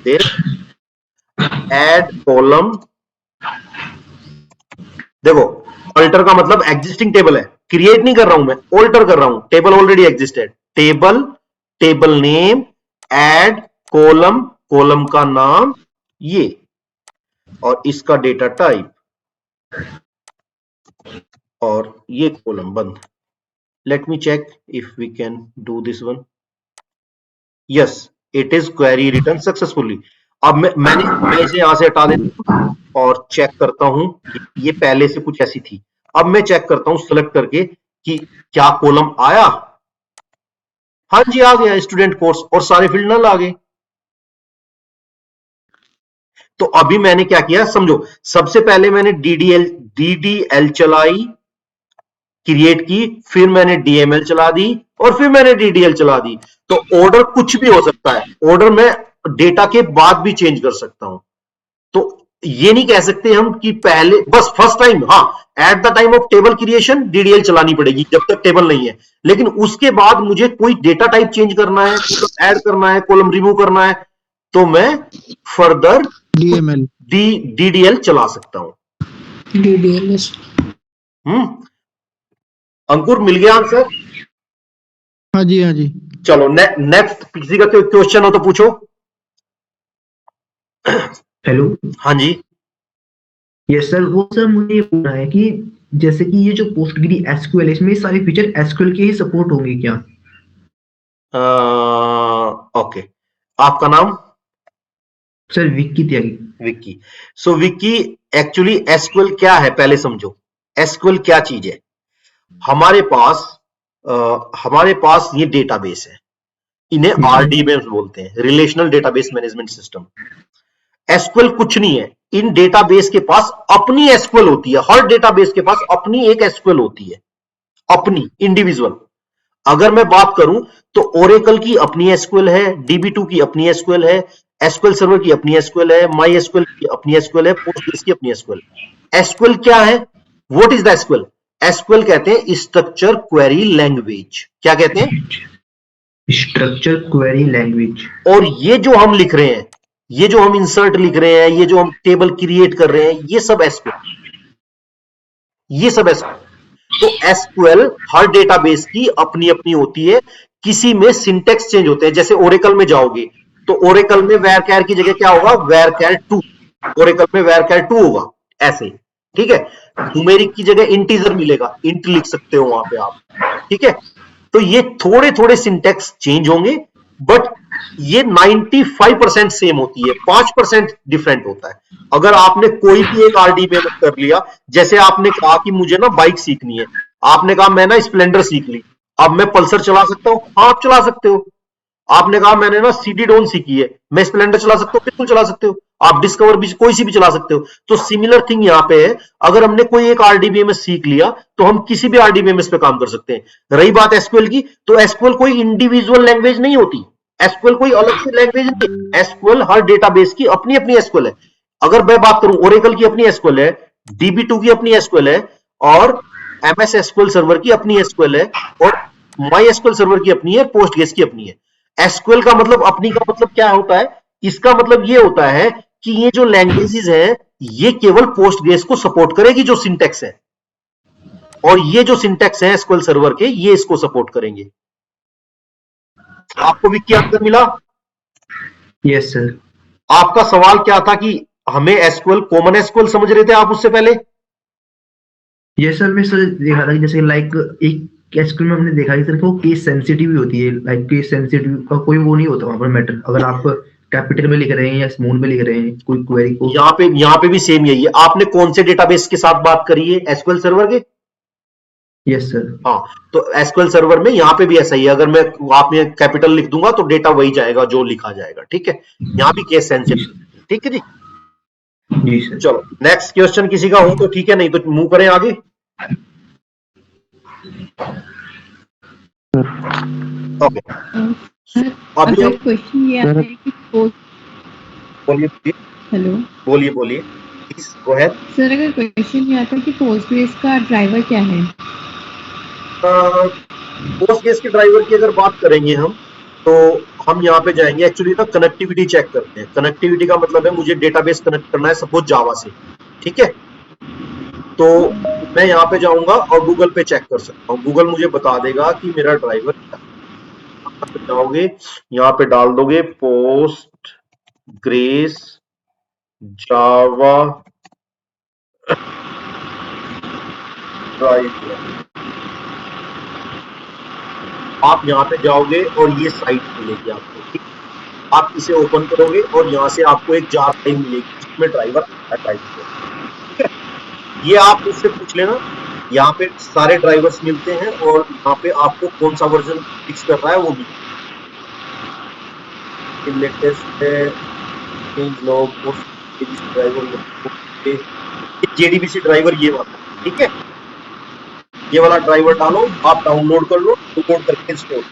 this, add column. देखो, ऑल्टर का मतलब एग्जिस्टिंग टेबल है, क्रिएट नहीं कर रहा हूं मैं, ऑल्टर कर रहा हूं, table already existed. Table, table name, add column, column का नाम ये, और इसका डेटा टाइप, और ये कॉलम बंद। Let me check if we can do this one. Yes, it is query return successfully. अब मैं इसे यहां से हटा देता हूं और चेक करता हूं कि ये पहले से कुछ ऐसी थी। अब मैं चेक करता हूं सेलेक्ट करके कि क्या कॉलम आया। हाँ जी, आ गया स्टूडेंट कोर्स, और सारे फील्ड नल आ गए। तो अभी मैंने क्या किया समझो, सबसे पहले मैंने डीडीएल चलाई, क्रिएट की, फिर मैंने डीएमएल चला दी, और फिर मैंने डीडीएल चला दी। तो ऑर्डर कुछ भी हो सकता है, ऑर्डर मैं डेटा के बाद भी चेंज कर सकता हूं। तो ये नहीं कह सकते हम कि पहले बस फर्स्ट टाइम, हाँ at the time of table creation DDL चलानी पड़ेगी जब तक टेबल नहीं है। लेकिन उसके बाद मुझे कोई डेटा टाइप चेंज करना है, कॉलम ऐड करना है, कॉलम रिमूव करना है, तो मैं फर्दर डीएमएल। डीडीएल चला सकता हूं। डीडीएल। अंकुर, मिल गया आंसर? हाँ जी, हाँ जी। चलो नेक्स्ट, किसी का कोई क्वेश्चन हो तो पूछो। हेलो। हाँ जी। यस सर, वो सर मुझे ये पूछना है कि जैसे कि ये जो पोस्टग्री एसक्यूएल है, इसमें ये सारे फीचर एसक्यूएल के ही सपोर्ट होंगे क्या? ओके, आपका नाम? सर विक्की त्यागी। विक्की। सो विक्की, एक्चुअली एसक्यूएल क्या है पहले समझो। एसक्यूएल क्या चीज है? हमारे पास ये डेटाबेस है, इन्हें आरडीबीएम बोलते हैं, relational database management system. SQL कुछ नहीं है, इन डेटाबेस के पास अपनी एसक्यूएल होती है। हर डेटाबेस के पास अपनी एक एसक्यूएल होती है, अपनी इंडिविजुअल। अगर मैं बात करूं तो ओरेकल की अपनी एसक्यूएल है, डीबी2 की अपनी एसक्यूएल है, एसक्यूएल सर्वर की अपनी एसक्यूएल है, माई एसक्यूएल की अपनी एसक्यूएल है, पोस्टग्रेस की अपनी एसक्यूएल। एसक्यूएल क्या है? What is the SQL? SQL कहते हैं स्ट्रक्चर क्वेरी लैंग्वेज। क्या कहते हैं? Structure query language. और ये जो हम लिख रहे हैं, ये जो हम इंसर्ट लिख रहे हैं, ये जो हम टेबल क्रिएट कर रहे हैं, ये सब एसक्यूएल, ये सब एसक्यूएल। तो एसक्यूएल हर डेटाबेस की अपनी अपनी होती है। किसी में सिंटेक्स चेंज होते हैं, जैसे ओरेकल में जाओगे तो ओरेकल में वेरकैर की जगह क्या होगा? वेरकैर 2। ओरेकल में वेरकैर 2 होगा, ऐसे। ठीक है, न्यूमेरिक की जगह इंटीजर मिलेगा, इंट लिख सकते हो वहां पे आप। ठीक है, तो ये थोड़े थोड़े सिंटेक्स चेंज होंगे, बट ये 95% सेम होती है, 5% डिफरेंट होता है। अगर आपने कोई भी एक आरडीबीएम कर लिया, जैसे आपने कहा कि मुझे ना बाइक सीखनी है, आपने कहा मैं ना स्प्लेंडर सीख ली, अब मैं पल्सर चला सकता हूं? हाँ, आप चला सकते हो। आपने कहा मैंने ना सीडी डोन सीखी है, मैं स्प्लेंडर चला सकता हूं? बिल्कुल चला सकते हो। आप डिस्कवर भी कोई सी भी चला सकते हो। तो सिमिलर थिंग यहाँ पे है, अगर हमने कोई एक आरडीबीएमएस सीख लिया तो हम किसी भी आरडीबीएमएस पे काम कर सकते हैं। रही बात एसक्यूएल की, तो एसक्यूएल कोई इंडिविजुअल लैंग्वेज नहीं होती, एसक्यूएल कोई अलग से लैंग्वेज नहीं। एसक्यूएल हर डेटाबेस की अपनी अपनी एसक्यूएल है। अगर मैं बात करूं, ओरेकल की अपनी एसक्यूएल है, DB2 की अपनी एसक्यूएल है, और MS एसक्यूएल सर्वर की अपनी एसक्यूएल है, और माई एसक्यूएल सर्वर की अपनी है, पोस्टग्रेस की अपनी है। एसक्यूएल का मतलब अपनी का मतलब क्या होता है? इसका मतलब ये होता है कि ये जो लैंग्वेजेस है ये केवल पोस्टग्रेस को सपोर्ट करेगी, जो सिंटैक्स है, और ये जो सिंटैक्स है एसक्यूएल सर्वर के, ये इसको सपोर्ट करेंगे। आपको भी क्या आंसर मिला? Yes sir. आपका सवाल क्या था कि हमें एसक्यूएल, कॉमन एसक्यूएल समझ रहे थे आप उससे पहले? यस सर, मैं सर देखा था कि जैसे लाइक एक एसक्यूएल में हमने देखा कि सर वो केस सेंसिटिव भी होती है, लाइक केस सेंसिटिव का कोई वो नहीं होता वहां पर मैटर, अगर आप कैपिटल में लिख रहे हैं या स्मॉल में लिख रहे हैं कोई क्वेरी को। यहाँ पे भी सेम यही है। आपने कौन से डेटाबेस के साथ बात करी है? एसक्यूएल सर्वर के। Yes sir. हाँ, तो एसक्यूएल सर्वर में यहाँ पे भी ऐसा ही है, अगर मैं आप में कैपिटल लिख दूंगा तो डेटा वही जाएगा जो लिखा जाएगा, ठीक है। यहाँ भी केस सेंसिटिव, ठीक है जी। जी सर। चलो नेक्स्ट क्वेश्चन किसी का हो तो ठीक है, नहीं तो मूव करें आगे। ओके, अभी अगर क्वेश्चन ये आता है कि बोलिए हेलो बोलिए प्लीज गो अहेड। सर, अगर क्वेश्चन ये आता है कि पोस्टग्रेस का ड्राइवर क्या है? पोस्टग्रेस के ड्राइवर की अगर बात करेंगे हम, तो हम यहाँ पे जाएंगे, एक्चुअली ना कनेक्टिविटी चेक करते हैं। कनेक्टिविटी का मतलब है मुझे डेटाबेस कनेक्ट करना है, सपोज जावा से, ठीक है। तो मैं यहाँ पे जाऊंगा और गूगल पे चेक कर सकता हूँ, गूगल मुझे बता देगा कि मेरा ड्राइवर क्या है। जाओगे यहाँ पे डाल दोगे पोस्टग्रेस जावा ड्राइवर, आप यहाँ पे जाओगे और ये साइट मिलेगी आपको, ठीक। आप इसे ओपन करोगे और यहाँ से आपको एक जार फाइल मिलेगी जिसमें ड्राइवर टाइप, ठीक है। ये आप मुझसे पूछ लेना, यहाँ पे सारे ड्राइवर्स मिलते हैं और यहाँ पे आपको कौन सा वर्जन फिक्स कर रहा है वो मिलेगा। लेटेस्ट है JDBC ड्राइवर, ये वाला, ठीक है। ये वाला ड्राइवर डालो, आप डाउनलोड कर लो, डाउनलोड करके इंस्टॉल।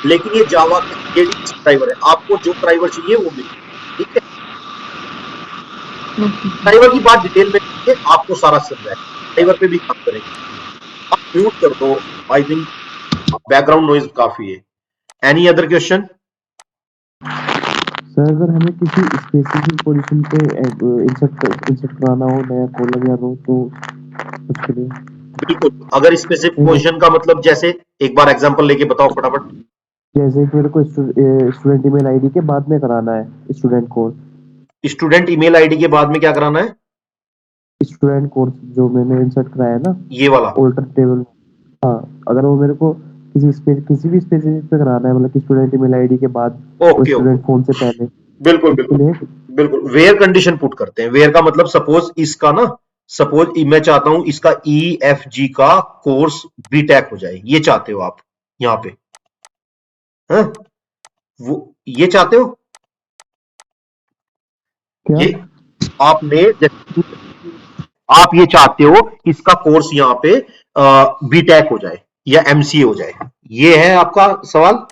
लेकिन ये जावा का JDBC ड्राइवर है, आपको जो ड्राइवर चाहिए वो मिलेगा, ठीक है। ड्राइवर की बात डिटेल में है, आपको सारा समझ आएगा, ड्राइवर पे भी काम करेंगे। आप म्यूट कर दो, आई थिंक बैकग्राउंड नॉइज काफी है। Any other question? सर अगर हमें किसी स्पेसिफिक पोजीशन पे इंसर्ट कराना हो नया कॉलम या रो, तो उसके लिए बिल्कुल, अगर स्पेसिफिक पोजीशन का मतलब, जैसे एक बार एग्जांपल लेके बताओ फटाफट। जैसे कि मेरे को स्टूडेंट ईमेल आईडी के बाद में कराना है student course. Student email ID के बाद में क्या कराना है? स्टूडेंट कोर्स जो मैंने इंसर्ट कराया है ना, ये वाला ऑल्टर टेबल। हाँ, अगर वो मेरे को किसी भी स्पेसिफिक पे कराना है, मतलब कि स्टूडेंट ईमेल आईडी के बाद, ओके स्टूडेंट फोन से पहले। बिल्कुल वेयर कंडीशन पुट करते हैं। वेयर का मतलब सपोज इसका ना, सपोज मैं चाहता हूं इसका EFG का कोर्स बीटेक हो जाए, ये चाहते हो आप यहाँ पे, हाँ? वो ये चाहते हो क्या? ये आपने, आप ये चाहते हो इसका कोर्स यहाँ पे बीटेक हो जाए या MCA हो जाए, ये है आपका सवाल।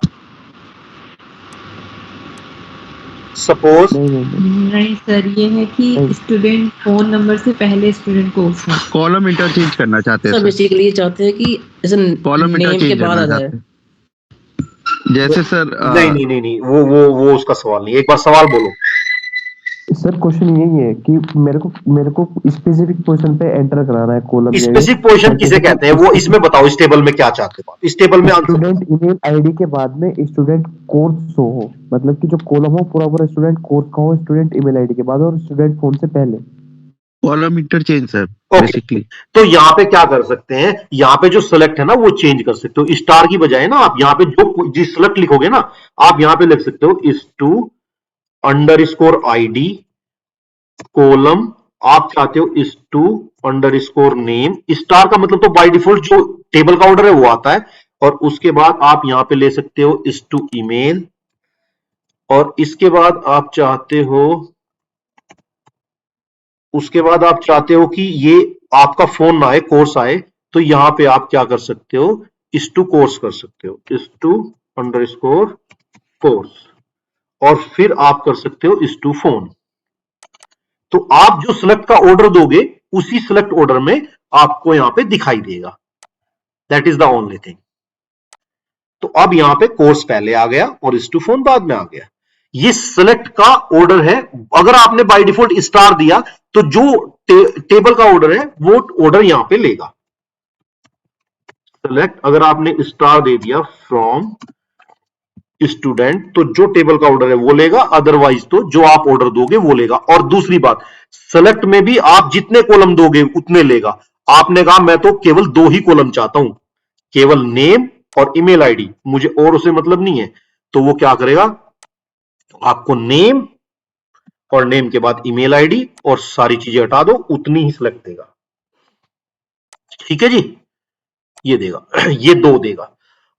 सपोज नहीं सर, ये है कि स्टूडेंट फोन नंबर से पहले स्टूडेंट कोर्स है। कॉलम इंटरचेंज करना चाहते हैं सर सर। बेसिकली ये चाहते हैं कि जैसे कॉलम नेम के इंटरचेंज बाद करना आ जाए। चाहते हैं। जैसे सर नहीं, वो उसका सवाल नहीं, एक बार सवाल बोलो। सर क्वेश्चन यही है कि मेरे को स्पेसिफिक पोजीशन पे एंटर कराना है कॉलम। स्पेसिफिक पोजीशन किसे कहते हैं वो इसमें बताओ, इस टेबल में क्या चाहते हो आप? इस टेबल में आंसर, स्टूडेंट ईमेल आईडी के बाद में स्टूडेंट कोर्स शो हो, मतलब कि जो कॉलम हो पूरा स्टूडेंट कोर्स का हो, स्टूडेंट ईमेल आईडी के बाद और स्टूडेंट फोन से पहले। Column interchange sir basically. तो यहाँ पे क्या कर सकते हैं, यहाँ पे जो सेलेक्ट है ना वो चेंज कर सकते हो। स्टार की बजाय ना आप यहाँ पे जो सेलेक्ट लिखोगे ना, आप यहाँ पे लिख सकते हो *_ID कॉलम, आप चाहते हो *_नेम। स्टार का मतलब तो बाय डिफॉल्ट जो टेबल का ऑर्डर है वो आता है, और उसके बाद आप यहाँ पे ले सकते हो *email, और इसके बाद आप चाहते हो उसके बाद आप चाहते हो कि ये आपका फोन ना आए, कोर्स आए, तो यहां पे आप क्या कर सकते हो, इस टू कोर्स कर सकते हो, इस टू अंडरस्कोर कोर्स, और फिर आप कर सकते हो इस टू फोन। तो आप जो सिलेक्ट का ऑर्डर दोगे उसी सिलेक्ट ऑर्डर में आपको यहां पे दिखाई देगा। That is the only thing. तो अब यहां पे कोर्स पहले आ गया और इस टू फोन बाद में आ गया। ये सिलेक्ट का ऑर्डर है। अगर आपने बाय डिफॉल्ट स्टार दिया तो जो टेबल का ऑर्डर है वो ऑर्डर यहां पे लेगा। सिलेक्ट अगर आपने स्टार दे दिया फ्रॉम स्टूडेंट तो जो टेबल का ऑर्डर है वो लेगा, अदरवाइज तो जो आप ऑर्डर दोगे वो लेगा। और दूसरी बात, सेलेक्ट में भी आप जितने कॉलम दोगे उतने लेगा। आपने कहा मैं तो केवल 2 ही कॉलम चाहता हूं, केवल नेम और ईमेल आईडी, मुझे और उसे मतलब नहीं है, तो वो क्या करेगा, आपको नेम और नेम के बाद ईमेल आईडी और सारी चीजें हटा दो, उतनी ही सिलेक्ट देगा। ठीक है जी, ये देगा, ये 2 देगा।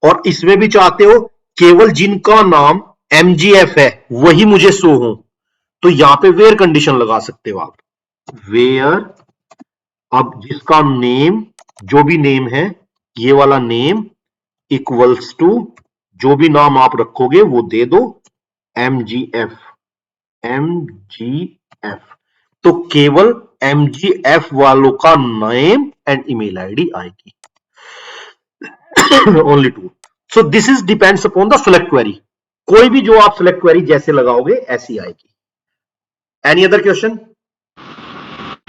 और इसमें भी चाहते हो केवल जिनका नाम MGF है वही मुझे शो हो, तो यहां पे वेयर कंडीशन लगा सकते हो आप। वेयर, अब जिसका नेम, जो भी नेम है, ये वाला नेम इक्वल्स टू जो भी नाम आप रखोगे वो दे दो MGF। तो केवल MGF वालों का नेम एंड ईमेल आईडी आएगी। Only 2। So this is depends upon the select query. कोई भी जो आप सिलेक्ट क्वेरी जैसे लगाओगे ऐसी आएगी। Any other question?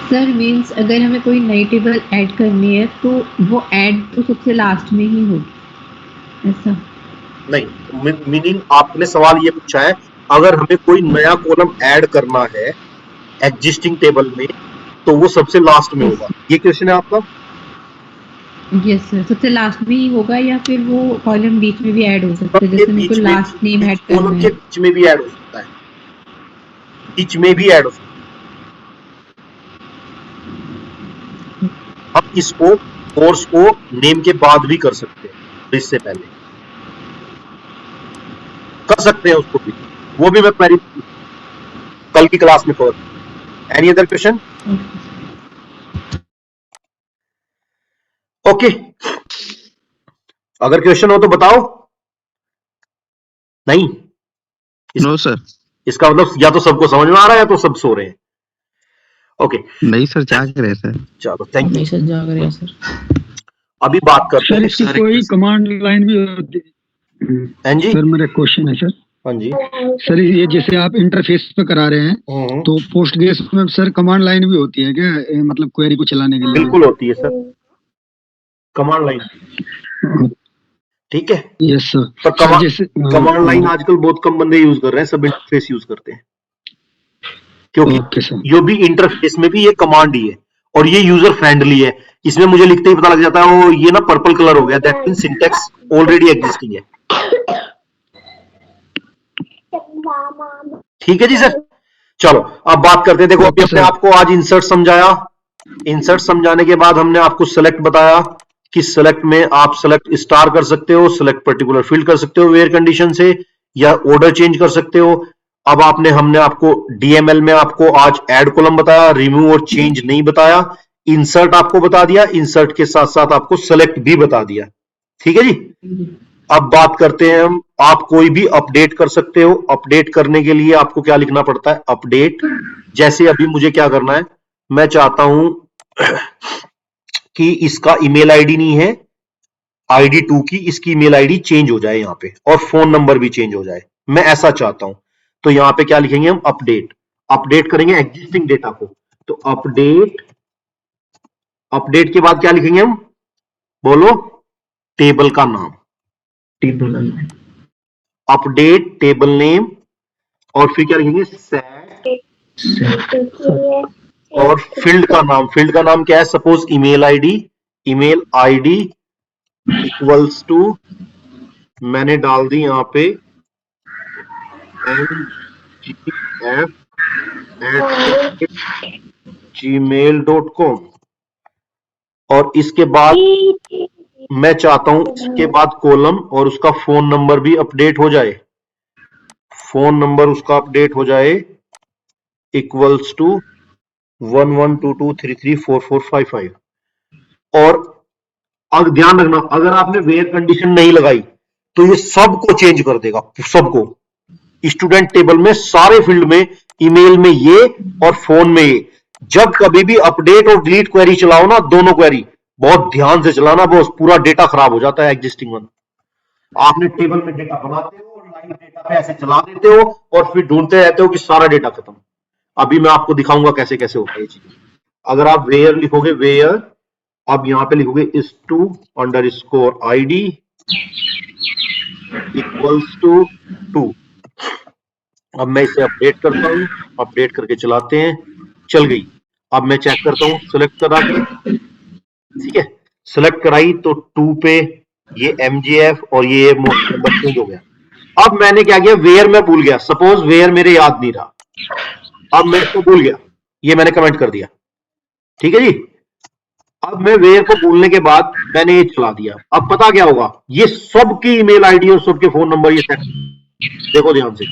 Sir means अगर हमें कोई नई टेबल ऐड करनी है तो वो ऐड तो सबसे लास्ट में ही होगी, ऐसा? नहीं, मीनिंग आपने सवाल ये पूछा है अगर हमें कोई नया कॉलम ऐड करना है एग्जिस्टिंग टेबल में तो वो सबसे लास्ट में होगा, ये क्वेश्चन है आपका? यस सर, सबसे लास्ट में ही होगा या फिर वो कॉलम बीच में भी ऐड हो सकता है, जैसे मेरे को लास्ट नेम ऐड करना कॉलम है। के बीच में भी ऐड हो सकता है, बीच में भी ऐड हो सकता है। अब इसको कोर्स को नेम के बाद भी कर सकते हैं, इससे पहले कर सकते हैं उसको भी, वो भी मैं क्वेरी कल की क्लास में cover. Any other question? Okay, अगर क्वेश्चन हो तो बताओ। नहीं? No sir. इसका मतलब या तो सबको समझ में आ रहा है या तो सब सो रहे हैं। ओके, नहीं सर, जाग रहे सर। चलो थैंक यू। नहीं सर, जाग रहे हैं सर। अभी बात करते सर हैं। इसकी कोई कमांड लाइन भी होती है? हाँ जी, सर मेरा क्वेश्चन है सर। हाँ जी। सर ये जैसे आप इंटरफेस पे करा रहे हैं तो पोस्टग्रेस में सर कमांड लाइन भी होती है क्या, मतलब क्वेरी को चलाने के लिए? बिल्कुल होती है सर, कमांड लाइन। ठीक है, यस सर। पर जैसे कमांड लाइन आजकल बहुत कम बंदे यूज कर रहे हैं, सब इंटरफेस यूज करते हैं, क्योंकि ओके सर। ये भी इंटरफेस में भी ये कमांड ही है और ये यूजर फ्रेंडली है। इसमें मुझे लिखते ही पता लग जाता है वो ये ना पर्पल कलर हो गया, that mean syntax already existing है। ठीक है जी सर, चलो अब बात करते हैं। देखो अभी हमने आपको आज इंसर्ट समझाया, इंसर्ट समझाने के बाद हमने आपको सेलेक्ट बताया कि सेलेक्ट में आप सेलेक्ट स्टार कर सकते हो, सेलेक्ट पर्टिकुलर फील्ड कर सकते हो वेयर कंडीशन से, या ऑर्डर चेंज कर सकते हो। अब हमने आपको डीएमएल में आपको आज ऐड कॉलम बताया, रिमूव और चेंज नहीं बताया। इंसर्ट आपको बता दिया, इंसर्ट के साथ साथ आपको सेलेक्ट भी बता दिया। ठीक है जी, अब बात करते हैं हम, आप कोई भी अपडेट कर सकते हो। अपडेट करने के लिए आपको क्या लिखना पड़ता है, अपडेट। जैसे अभी मुझे क्या करना है, मैं चाहता हूं कि इसका ईमेल आईडी नहीं है ID2 की, इसकी ईमेल आईडी चेंज हो जाए यहां पे और फोन नंबर भी चेंज हो जाए, मैं ऐसा चाहता हूं। तो यहां पे क्या लिखेंगे हम, अपडेट। अपडेट करेंगे एग्जिस्टिंग डेटा को, तो अपडेट, अपडेट के बाद क्या लिखेंगे हम, बोलो, टेबल का नाम, टेबल का नाम, अपडेट टेबल नेम, और फिर क्या लिखेंगे, सेट, और फील्ड का नाम। फील्ड का नाम क्या है, suppose email ID, email ID equals to, मैंने डाल दी यहां पे mgf@gmail.com, और इसके बाद मैं चाहता हूं इसके बाद कॉलम और उसका फोन नंबर भी अपडेट हो जाए, फोन नंबर उसका अपडेट हो जाए इक्वल्स टू 1122334455 और अब ध्यान रखना, अगर आपने वेयर कंडीशन नहीं लगाई तो ये सबको चेंज कर देगा, सबको। स्टूडेंट टेबल में सारे फील्ड में, ईमेल में ये और फोन में ये। जब कभी भी अपडेट और डिलीट क्वेरी चलाओ ना, दोनों क्वेरी बहुत ध्यान से चलाना, बॉस, पूरा डेटा खराब हो जाता है एग्जिस्टिंग वन। आपने टेबल में डेटा बनाते हो और लाइव डेटा पे ऐसे चला देते हो और फिर ढूंढते रहते हो कि सारा डेटा खत्म। अभी मैं आपको दिखाऊंगा कैसे कैसे होता है ये चीज। अगर आप वेयर लिखोगे, वेयर, अब यहां पे लिखोगे is to underscore id equals to 2। अब मैं इसे अपडेट करता हूं, अपडेट करके चलाते हैं, चल गई। अब मैं चेक करता हूं सिलेक्ट करा के, ठीक है, सिलेक्ट कराई तो 2 पे ये MGF और ये नंबर चेंज हो गया। अब मैंने क्या किया, वेयर मैं भूल गया, सपोज वेयर मेरे याद नहीं रहा, अब मैं इसको भूल गया, ये मैंने कमेंट कर दिया, ठीक है जी। अब मैं वेयर को भूलने के बाद मैंने ये चला दिया, अब पता क्या होगा, ये सबकी ईमेल आईडी और सबके फोन नंबर ये सेट, देखो ध्यान से,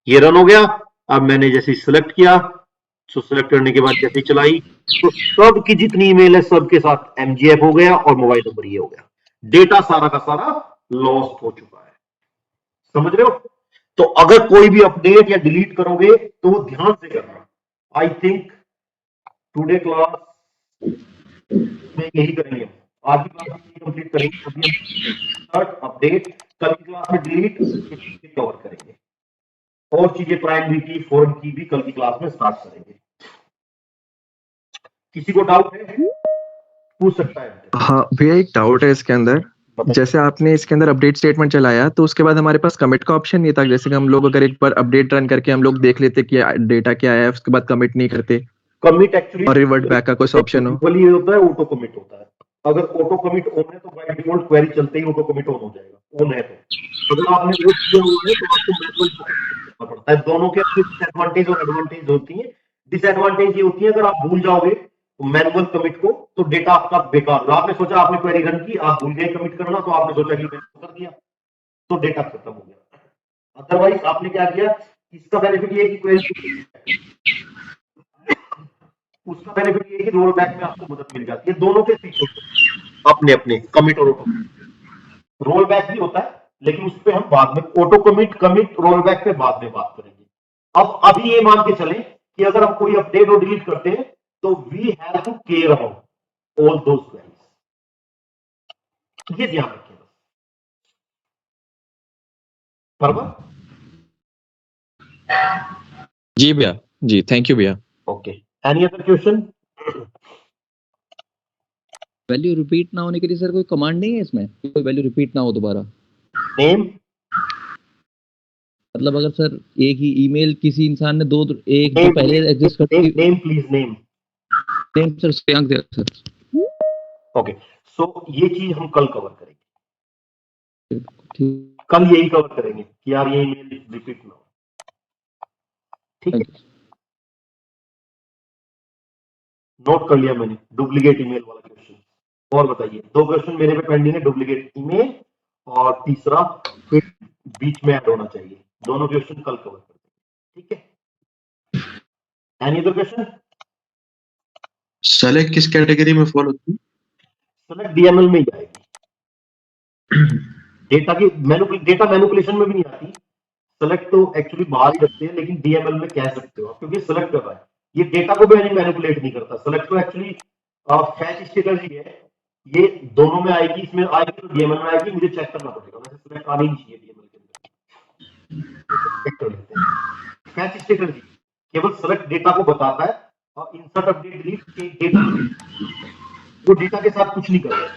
ये रन हो गया। अब मैंने जैसे सिलेक्ट किया, तो सिलेक्ट करने के बाद जैसे चलाई तो सबकी जितनी ईमेल है सबके साथ MGF हो गया और मोबाइल नंबर ये हो गया। डेटा सारा का सारा लॉस्ट हो चुका है, समझ रहे हो। तो अगर कोई भी अपडेट या डिलीट करोगे तो वो ध्यान से करना। आई थिंक टुडे क्लास में यही करेंगे, आज की क्लास में कंप्लीट करेंगे, अभी हम अपडेट, कल की क्लास में डिलीट कवर करेंगे और चीजें प्राइमरी की, फॉरेन की भी कल की क्लास में स्टार्ट करेंगे। किसी को डाउट है पूछ सकता है। हाँ भैया, एक डाउट है इसके अंदर। जैसे आपने इसके अंदर अपडेट स्टेटमेंट चलाया तो उसके बाद हमारे पास कमिट का ऑप्शन नहीं था। जैसे कि हम लोग अगर एक बार अपडेट रन करके हम लोग देख लेते कि डेटा क्या है, उसके बाद कमिट नहीं करते, कमिट एक्चुअली और रिवर्ट बैक का कोई ऑप्शन हो। ये होता है, ऑटो कमिट होता है। अगर ऑटो कमिट ऑन है तो बाय डिफॉल्ट क्वेरी चलते ही ऑटो कमिट ऑन हो जाएगा, ऑन है तो। अगर आपने वो किया हुआ है तो आपको मैनुअल करना पड़ता है। दोनों के अपने डिसएडवांटेज और एडवांटेज होती है। डिसएडवांटेज ये होती है अगर आप भूल जाओगे मैनुअल कमिट को तो डेटा आपका बेकार होगा। आपने सोचा, आपने क्वेरी रन की, आप भूल गए कमिट करना, तो आपने सोचा कि मैंने कर दिया तो डेटा खत्म हो गया। अदरवाइज आपने क्या किया, इसका बेनिफिट ये है कि क्वेरी, उसका बेनिफिट ये है कि रोल बैक में आपको मदद मिल जाती है। दोनों के फीचर अपने अपने, कमिट और ऑटो। रोल बैक भी होता है लेकिन उस पर हम बाद में, auto commit, commit, roll back पे बाद में बात करेंगे। अब अभी ये मान के चलें कि अगर हम कोई अपडेट और डिलीट करते हैं तो we have to care about all those queries, ये ध्यान रखिए बराबर। जी भैया, जी थैंक यू भैया। Okay, any other question? Value repeat ना होने के लिए सर कोई कमांड नहीं है इसमें, कोई वैल्यू रिपीट ना हो दोबारा? नेम, मतलब अगर सर एक ही ईमेल किसी इंसान ने एक जो पहले एग्जिस्ट करती, name please, name sir Shreyank Dey sir. Okay, so ये चीज हम कल कवर करेंगे, ठीक, कल यही कवर करेंगे कि यार ये ईमेल रिपीट ना हो, ठीक है। नोट कर लिया मैंने डुप्लीकेट ईमेल वाला क्वेश्चन। और बताइए, 2 क्वेश्चन मेरे पे पेंडिंग है, डुप्लीकेट ईमेल और तीसरा फिर बीच में ऐड होना चाहिए। दोनों क्वेश्चन कल कवर करते हैं, ठीक है। Any other question? सेलेक्ट किस कैटेगरी में फॉल होती है? सेलेक्ट DML में ही आएगी। डेटा मैनिपुलेशन में भी नहीं आती। सेलेक्ट तो एक्चुअली बाहर ही रखते हैं, लेकिन DML में कह सकते हो क्योंकि सेलेक्ट कर रहा है, ये डेटा को भी मैनिपुलेट नहीं करता। सेलेक्ट तो एक्चुअली फैच स्ट्रेटजी है, ये दोनों में आएगी, इसमें आएगी तो DML में आएगी, मुझे चेक करना पड़ेगा। वैसे सेलेक्ट आनी नहीं चाहिए DML के अंदर। चेक कर लेते हैं। फैच स्ट्रेटजी केवल सेलेक्ट डेटा को बताता है और इंसर्ट, अपडेट, डिलीट डेटा, वो डेटा के साथ कुछ नहीं कर रहा है।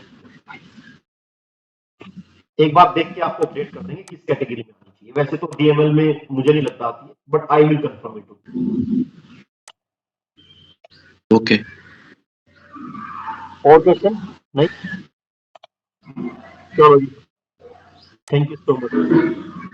एक बार देख के आपको अपडेट कर देंगे किस कैटेगरी में आनी चाहिए। वैसे तो DML में मुझे नहीं लगता आती है, but I will confirm it. Okay, और क्वेश्चन नहीं? चलो जी, थैंक यू सो मच।